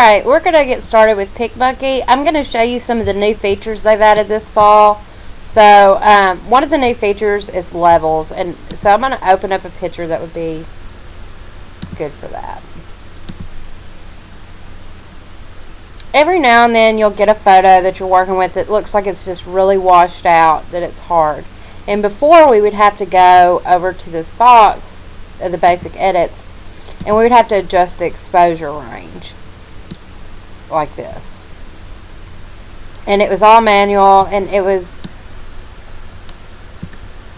Alright, we're going to get started with Picmonkey. I'm going to show you some of the new features they've added this fall. So, one of the new features is levels. And so I'm going to open up a picture that would be good for that. Every now and then you'll get a photo that you're working with that looks like it's just really washed out, that it's hard. And before we would have to go over to this box, the basic edits, and we would have to adjust the exposure range like this. And it was all manual, and it was,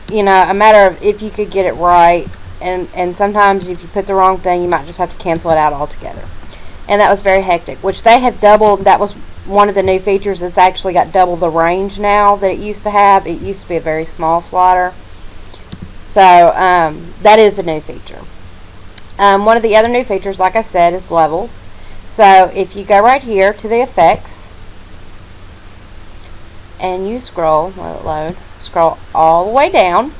you know, a matter of if you could get it right, and sometimes if you put the wrong thing, you might just have to cancel it out altogether. And that was very hectic, which they have doubled. That was one of the new features. It's actually got double the range now that it used to have. It used to be a very small slider. So that is a new feature. One of the other new features, like I said, is levels. So if you go right here to the effects and you scroll, let it load, scroll all the way down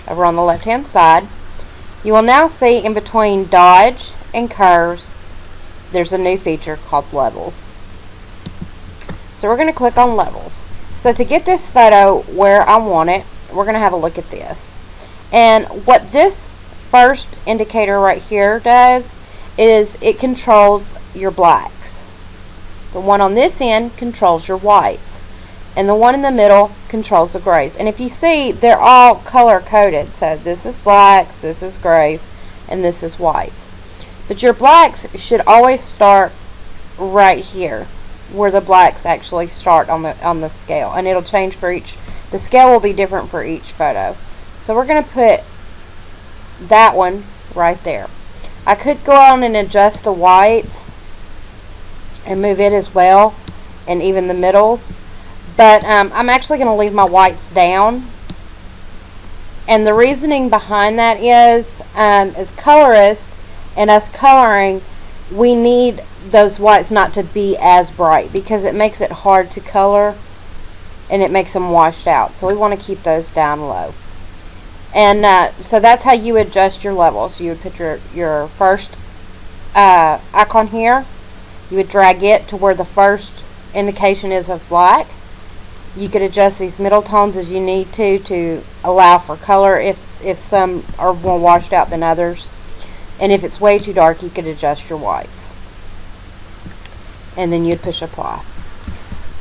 over on the left hand side, you will now see in between dodge and curves there's a new feature called levels. So we're going to click on levels. So to get this photo where I want it, we're going to have a look at this. And what this first indicator right here does is it controls your blacks. The one on this end controls your whites, and the one in the middle controls the grays. And if you see, they're all color coded. So this is blacks, this is grays, and this is whites. But your blacks should always start right here, where the blacks actually start on the scale, and it'll change for each. The scale will be different for each photo. So we're going to put that one right there. I could go on and adjust the whites and move it as well, and even the middles, but I'm actually going to leave my whites down. And the reasoning behind that is, as colorists and us coloring, we need those whites not to be as bright because it makes it hard to color and it makes them washed out. So we want to keep those down low. And so that's how you adjust your levels. You would put your first icon here. You would drag it to where the first indication is of black. You could adjust these middle tones as you need to allow for color if some are more washed out than others. And if it's way too dark, you could adjust your whites. And then you'd push apply.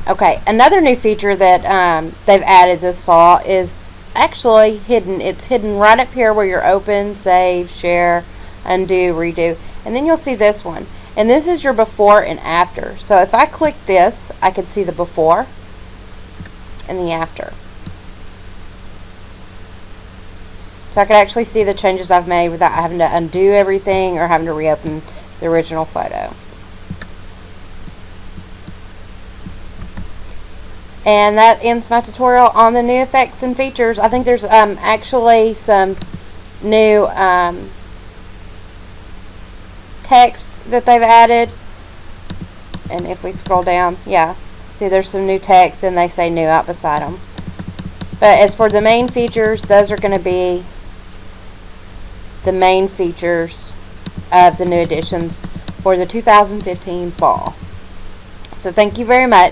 Okay, another new feature that they've added this fall is actually hidden. It's hidden right up here where you're open, save, share, undo, redo. And then you'll see this one. And this is your before and after. So if I click this, I could see the before and the after. So I could actually see the changes I've made without having to undo everything or having to reopen the original photo. And that ends my tutorial on the new effects and features. I think there's actually some new text that they've added. And if we scroll down, yeah, see there's some new text and they say new out beside them. But as for the main features, those are going to be the main features of the new editions for the 2015 fall. So thank you very much.